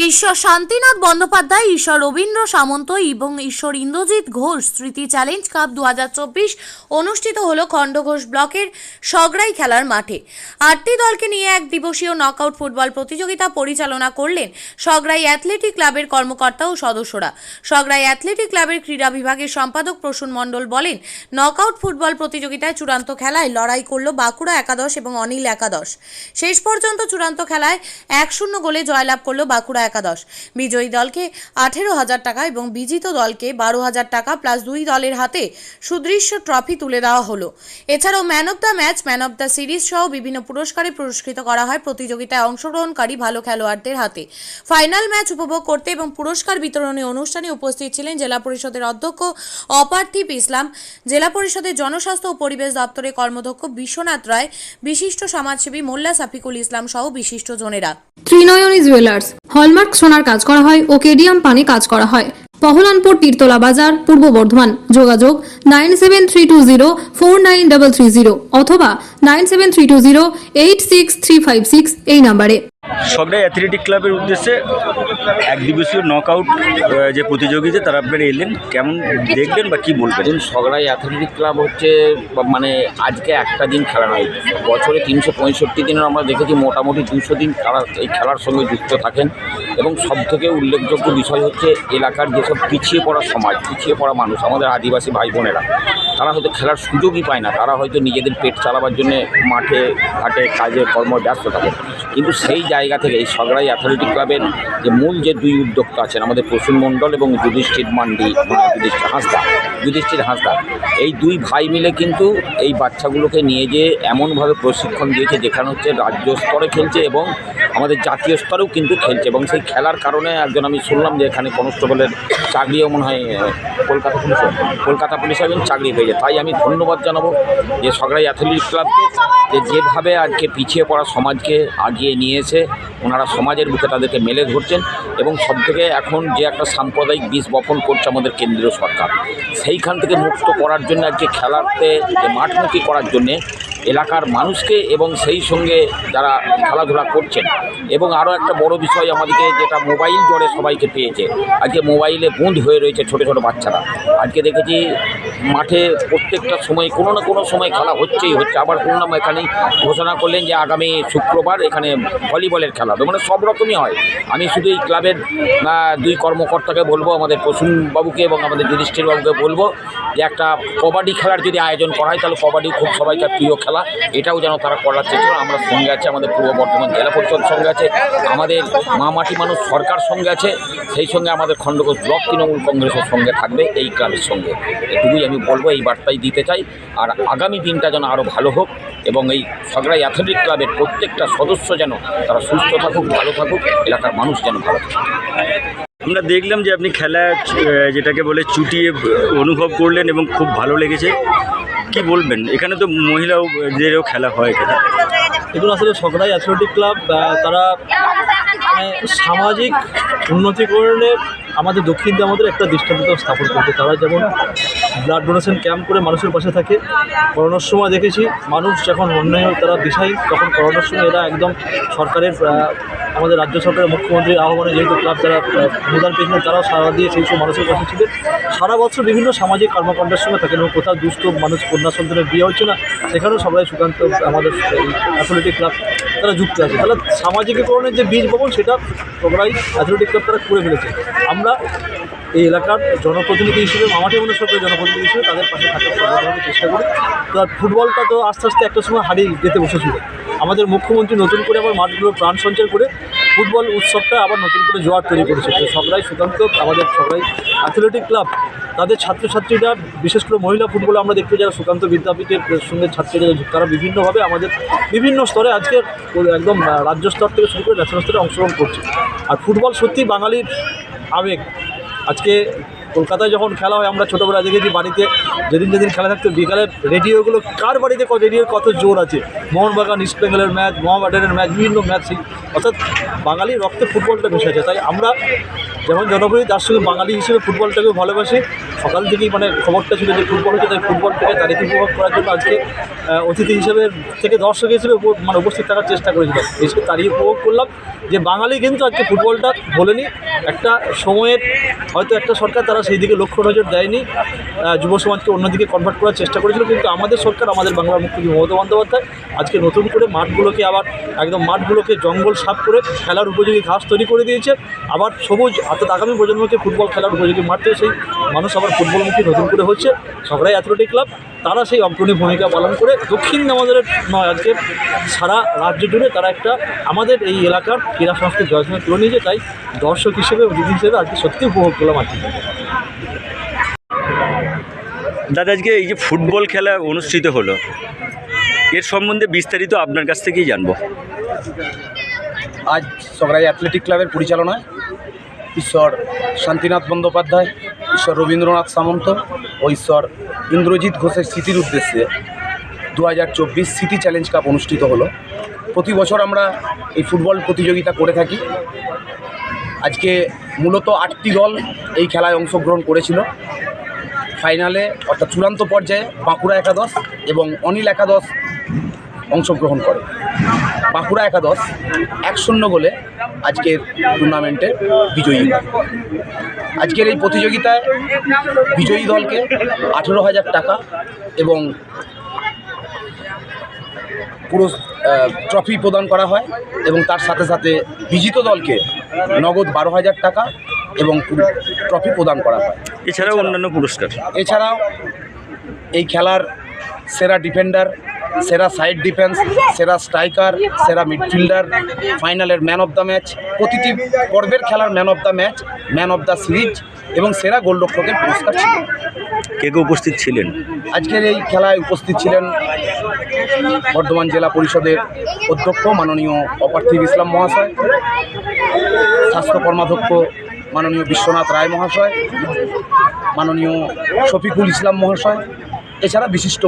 ঈশ্বর শান্তিনাথ বন্দ্যোপাধ্যায়, ঈশ্বর রবীন্দ্র সামন্ত এবং ঈশ্বর ইন্দ্রজিৎ ঘোষ স্মৃতি চ্যালেঞ্জ কাপ 2024 অনুষ্ঠিত হলো খণ্ডঘোষ ব্লকের সগড়াই খেলার মাঠে। 8টি দলকে নিয়ে এক দিবসীয় নকআউট ফুটবল প্রতিযোগিতা পরিচালনা করলেন সগড়াই অ্যাথলেটিক ক্লাবের কর্মকর্তা ও সদস্যরা। সগড়াই অ্যাথলেটিক ক্লাবের ক্রীড়া বিভাগের সম্পাদক প্রসূন মণ্ডল বলেন, নকআউট ফুটবল প্রতিযোগিতায় চূড়ান্ত খেলায় লড়াই করল বাঁকুড়া একাদশ এবং অনিল একাদশ। শেষ পর্যন্ত চূড়ান্ত খেলায় 1-0 গোলে জয়লাভ করল বাঁকুড়া একাদশ। বিজয়ী দলকে 18,000 টাকা এবং বিজিত দলকে 12,000 টাকা প্লাস দুই দলের হাতে সুদৃশ্য ট্রফি তুলে দেওয়া হলো। এছাড়াও man of the match, man of the series সহ বিভিন্ন পুরস্কারে পুরস্কৃত করা হয় প্রতিযোগিতায় অংশগ্রহণকারী ভালো খেলোয়াড়দের হাতে। ফাইনাল ম্যাচ উপভোগ করতে এবং পুরস্কার বিতরণী অনুষ্ঠানে উপস্থিত ছিলেন জেলা পরিষদের অধ্যক্ষ অপার্থিব ইসলাম, জেলা পরিষদের জনস্বাস্থ্য ও পরিবেশ দপ্তরের কর্মদক্ষ বিশ্বনাথ রায়, বিশিষ্ট সমাজসেবী মোল্লা সাফিকুল ইসলাম সহ বিশিষ্ট জনেরা। ত্রিনয়নী জুয়েলার্স হলমার্ক সোনার কাজ করা হয় ও কেডিয়াম পানি কাজ করা হয়। পহলানপুর তীরতলা বাজার, পূর্ব বর্ধমান। যোগাযোগ 9732049330 অথবা 9732086356 এই নাম্বারে। সগড়াই অ্যাথলেটিক ক্লাবের উদ্দেশ্যে এক দিবসীয় নকআউট যে প্রতিযোগিতা তারা আপনারা এলেন, কেমন দেখলেন বা কী বলবেন? সগড়াই অ্যাথলেটিক ক্লাব হচ্ছে মানে আজকে একটা দিন খেলা নয়, বছরে 365 দিনের আমরা দেখেছি মোটামুটি 200 দিন তারা এই খেলার সঙ্গে যুক্ত থাকেন। এবং সবথেকে উল্লেখযোগ্য বিষয় হচ্ছে এলাকার যেসব পিছিয়ে পড়া সমাজ, পিছিয়ে পড়া মানুষ, আমাদের আদিবাসী ভাই বোনেরা, তারা হয়তো খেলার সুযোগই পায় না। তারা হয়তো নিজেদের পেট চালাবার জন্যে মাঠে ঘাটে কাজে কর্ম ব্যস্ত থাকে, কিন্তু সেই জায়গা থেকে এই সগড়াই অ্যাথলেটিক ক্লাবের যে মূল যে দুই উদ্যোক্তা আছেন, আমাদের প্রসূন মণ্ডল এবং যুধিষ্ঠির মান্ডি, যুধিষ্ঠির হাঁসদা, এই দুই ভাই মিলে কিন্তু এই বাচ্চাগুলোকে নিয়ে যেয়ে এমনভাবে প্রশিক্ষণ দিয়েছে যেখানে হচ্ছে রাজ্য স্তরে খেলছে এবং আমাদের জাতীয় স্তরেও কিন্তু খেলছে। এবং সেই খেলার কারণে একজন আমি শুনলাম যে এখানে কনস্টেবলের চাকরিও মনে হয় কলকাতা পুলিশে একজন চাকরি পেয়েছে। তাই আমি ধন্যবাদ জানাবো যে সগড়াই অ্যাথলেটিক ক্লাবকে, যে যেভাবে আজকে পিছিয়ে পড়া সমাজকে আগিয়ে নিয়েছে, ওনারা সমাজের বুকে তাদেরকে মেলে ধরছেন। এবং সবথেকে এখন যে একটা সাম্প্রদায়িক বীজ বপন করছে আমাদের কেন্দ্রীয় সরকার, সেইখান থেকে মুক্ত করার জন্য আজকে খেলাতে যে মাঠমুখী করার জন্যে এলাকার মানুষকে এবং সেই সঙ্গে যারা খেলাধুলা করছেন। এবং আরও একটা বড় বিষয় আমাদেরকে, যেটা মোবাইল জোরে সবাইকে পেয়েছে, আজকে মোবাইলে বন্দ হয়ে রয়েছে ছোটো ছোটো বাচ্চারা। আজকে দেখেছি মাঠে প্রত্যেকটা সময় কোনো না কোনো সময় খেলা হচ্ছেই হচ্ছে। আবার শুনলাম এখানেই ঘোষণা করলেন যে আগামী শুক্রবার এখানে ভলিবলের খেলা হবে, মানে সব রকমই হয়। আমি শুধু এই ক্লাবের দুই কর্মকর্তাকে বলবো, আমাদের প্রসূন বাবুকে এবং আমাদের যুধিষ্ঠির বাবুকে বলবো যে একটা কবাডি খেলার যদি আয়োজন করা হয় তাহলে কবাডি খুব সবাইকার প্রিয় খেলা, এটাও যেন তারা করার চেষ্টা করে। আমরা সঙ্গে আছে, আমাদের পূর্ব বর্ধমান জেলা পরিষদ সঙ্গে আছে, আমাদের মামাটি মানুষ সরকার সঙ্গে আছে, সেই সঙ্গে আমাদের খণ্ডঘোষ ব্লক তৃণমূল কংগ্রেসের সঙ্গে থাকবে এই ক্লাবের সঙ্গে। এটুকুই আমি বলবো, এই বার্তাই দিতে চাই। আর আগামী দিনটা যেন আরও ভালো হোক এবং এই সগড়াই অ্যাথলেটিক ক্লাবের প্রত্যেকটা সদস্য যেন তারা সুস্থ থাকুক, ভালো থাকুক, এলাকার মানুষ যেন ভালো থাকুক। আমরা দেখলাম যে আপনি খেলা যেটাকে বলে চুটিয়ে অনুভব করলেন এবং খুব ভালো লেগেছে, কি বলবেন? এখানে তো মহিলাদেরও খেলা হয় এখানে। এগুলো আসলে সগড়াই অ্যাথলেটিক ক্লাব তারা মানে সামাজিক উন্নতিকরণে আমাদের দক্ষিণ আমাদের একটা দৃষ্টান্ত স্থাপন করতে। তারা যেমন ব্লাড ডোনেশন ক্যাম্প করে মানুষের পাশে থাকে। করোনার সময় দেখেছি মানুষ যখন অন্যায় তারা দিশাই, তখন করোনার সময় এরা একদম সরকারের আমাদের রাজ্য সরকারের মুখ্যমন্ত্রীর আহ্বানে যেহেতু ক্লাব যারা অনুদান পেয়েছিলেন তারাও সারা দিয়ে সেই সব মানুষের পাশে ছিলেন। সারা বছর বিভিন্ন সামাজিক কর্মকাণ্ডের সঙ্গে থাকেন এবং কোথাও দুস্থ মানুষ কন্যা সন্তানের বিয়ে হচ্ছে না, সেখানেও সবাই সুকান্ত আমাদের অ্যাথলেটিক ক্লাব তারা যুক্ত আছে। তাহলে সামাজিকীকরণের যে বীজ বপন সেটা সগড়াই অ্যাথলেটিক ক্লাব তারা করে ফেলেছে। আমরা এই এলাকার জনপ্রতিনিধি হিসেবে, মামাটি মানুষ সরকারের জনপ্রতিনিধি হিসেবে তাদের পাশে থাকার সর্বদাই চেষ্টা করি। তো আর ফুটবলটা তো আস্তে আস্তে একটা সময় হারিয়ে যেতে বসেছিল। আমাদের মুখ্যমন্ত্রী নতুন করে আবার মাঠগুলো প্রাণ সঞ্চার করে ফুটবল উৎসবটা আবার নতুন করে জোয়ার তৈরি করেছে। তো সগড়াই সুকান্ত আমাদের সগড়াই অ্যাথলেটিক ক্লাব তাদের ছাত্রছাত্রীরা, বিশেষ করে মহিলা ফুটবলে আমরা দেখতে যারা সুকান্ত বিদ্যাপীঠের সঙ্গে ছাত্রীরা তারা বিভিন্নভাবে আমাদের বিভিন্ন স্তরে আজকে একদম রাজ্য স্তর থেকে শুরু করে ন্যাশনাল স্তরে অংশগ্রহণ করছে। আর ফুটবল সত্যি বাঙালির আবেগ। আজকে কলকাতায় যখন খেলা হয় আমরা ছোটোবেলা দেখেছি বাড়িতে যেদিন খেলা থাকতো বিকালে রেডিওগুলো, কার বাড়িতে রেডিওর কত জোর আছে। মোহনবাগান ইস্ট বেঙ্গলের ম্যাচ, মোহামেডানের ম্যাচ, বিভিন্ন ম্যাচ, অর্থাৎ বাঙালির রক্তে ফুটবলটা মিশে আছে। তাই আমরা যেমন জনপ্রিয় তার সঙ্গে বাঙালি হিসেবে ফুটবলটাকেও ভালোবাসি। সকাল থেকেই মানে খবরটা ছিল যে ফুটবল হচ্ছে, তাই ফুটবলটাকে তারিখে উপভোগ করার জন্য আজকে অতিথি হিসেবে থেকে দর্শক হিসেবে মানে উপস্থিত থাকার চেষ্টা করেছিলাম। এসে তারিখ উপভোগ করলাম যে বাঙালি কিন্তু আজকে ফুটবলটা বলেনি। একটা সময়ের হয়তো একটা সরকার তারা সেই দিকে লক্ষ্য নজর দেয়নি, যুব সমাজকে অন্যদিকে কনভার্ট করার চেষ্টা করেছিল, কিন্তু আমাদের সরকার, আমাদের বাংলার মুখ্যমন্ত্রী মমতা বন্দ্যোপাধ্যায় আজকে নতুন করে মাঠগুলোকে আবার একদম মাঠগুলোকে জঙ্গল সাফ করে খেলার উপযোগী ঘাস তৈরি করে দিয়েছে। আবার সবুজ, অর্থাৎ আগামী প্রজন্মকে ফুটবল খেলার উপযোগী মাঠ থেকে সেই মানুষ আবার ফুটবলমুখী নতুন করে হচ্ছে। সগড়াই অ্যাথলেটিক ক্লাব তারা সেই অগ্রণী ভূমিকা পালন করে দক্ষিণ আমাদের নয়, আজকে সারা রাজ্য জুড়ে তারা একটা আমাদের এই এলাকার ক্রীড়া সংস্কৃতি জয়সঙ্গে তুলে নিয়েছে। তাই দর্শক হিসেবে, অতিথি হিসেবে আজকে সত্যি উপভোগ করলাম আজকে। দাদা, আজকে এই যে ফুটবল খেলা অনুষ্ঠিত হলো, এর সম্বন্ধে বিস্তারিত আপনার কাছ থেকেই জানবো। আজ সগড়াই অ্যাথলেটিক ক্লাবের পরিচালনায় ঈশ্বর শান্তিনাথ বন্দ্যোপাধ্যায়, ঈশ্বর রবীন্দ্রনাথ সামন্ত ও ঈশ্বর ইন্দ্রজিৎ ঘোষের স্মৃতির উদ্দেশ্যে 2024 সিটি চ্যালেঞ্জ কাপ অনুষ্ঠিত হলো। প্রতি বছর আমরা এই ফুটবল প্রতিযোগিতা করে থাকি। আজকে মূলত 8টি দল এই খেলায় অংশগ্রহণ করেছিল। ফাইনালে অর্থাৎ চূড়ান্ত পর্যায়ে বাঁকুড়া একাদশ এবং অনিল একাদশ অংশগ্রহণ করে। বাঁকুড়া একাদশ 1-0 গোলে আজকের টুর্নামেন্টে বিজয়ী হয়। আজকের এই প্রতিযোগিতায় বিজয়ী দলকে 18,000 টাকা এবং পুরো ট্রফি প্রদান করা হয়, এবং তার সাথে সাথে বিজিত দলকে নগদ 12,000 টাকা এবং ট্রফি প্রদান করা হয়। এছাড়াও অন্যান্য পুরস্কার। এছাড়াও এই খেলার সেরা ডিফেন্ডার, সেরা সাইড ডিফেন্স, সেরা স্ট্রাইকার, সেরা মিডফিল্ডার, ফাইনালের ম্যান অফ দ্য ম্যাচ, প্রতিটি পর্বের খেলার man of the match, man of the series এবং সেরা গোলরক্ষকের পুরস্কার ছিল। কে কে উপস্থিত ছিলেন? আজকের এই খেলায় উপস্থিত ছিলেন বর্ধমান জেলা পরিষদের অধ্যক্ষ মাননীয় অপার্থিব ইসলাম মহাশয়, স্বাস্থ্য কর্মাধ্যক্ষ মাননীয় বিশ্বনাথ রায় মহাশয়, মাননীয় শফিকুল ইসলাম মহাশয়, এছাড়া বিশিষ্ট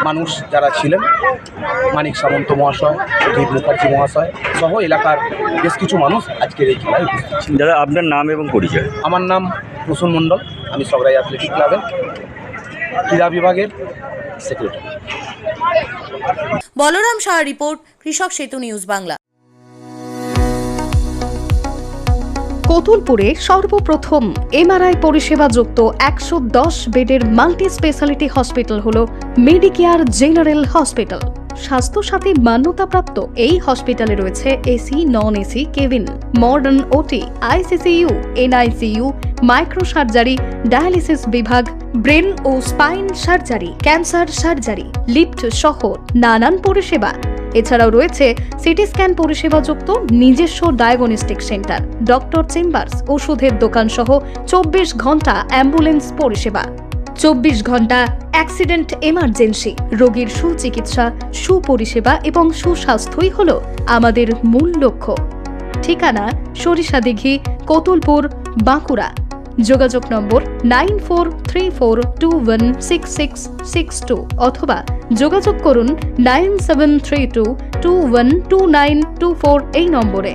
মানুষ যারা ছিলেন, মানিক সামন্ত মহাশয়, সুধীর মুখার্জি মহাশয় সহ এলাকার বেশ কিছু মানুষ আজকের এই খেলায় উপস্থিত ছিলেন। দাদা, আপনার নাম এবং পরিচয়? আমার নাম প্রসূন মণ্ডল, আমি সগড়াই অ্যাথলেটিক ক্লাবের ক্রীড়া বিভাগের সেক্রেটারি। বলরাম শাহ রিপোর্ট, কৃষক সেতু নিউজ বাংলা। কতুলপুরে সর্বপ্রথম এমআরআই পরিষেবা যুক্ত 110 বেডের মাল্টি স্পেশালিটি হসপিটাল হল মেডিকেয়ার জেনারেল হসপিটাল। স্বাস্থ্যসাথী মান্যতাপ্রাপ্ত এই হসপিটালে রয়েছে AC, non AC cabin, modern OT, ICCU, NICU, micro surgery, dialysis বিভাগ, ব্রেন ও spine surgery, cancer surgery, lift সহ নানান পরিষেবা। এছাড়াও রয়েছে সিটি স্ক্যান পরিষেবা যুক্ত নিজস্ব ডায়াগনস্টিক সেন্টার, ডক্টর চেম্বার্স, ওষুধের দোকান সহ 24 ঘন্টা অ্যাম্বুলেন্স পরিষেবা। 24 ঘন্টা অ্যাক্সিডেন্ট এমার্জেন্সি, রোগীর সুচিকিৎসা, সুপরিষেবা এবং সুস্বাস্থ্যই হল আমাদের মূল লক্ষ্য। ঠিকানা সরিষাদিঘি, কতুলপুর, বাঁকুড়া। যোগাযোগ নম্বর 9434216662 অথবা যোগাযোগ করুন 9732212924 এই নম্বরে।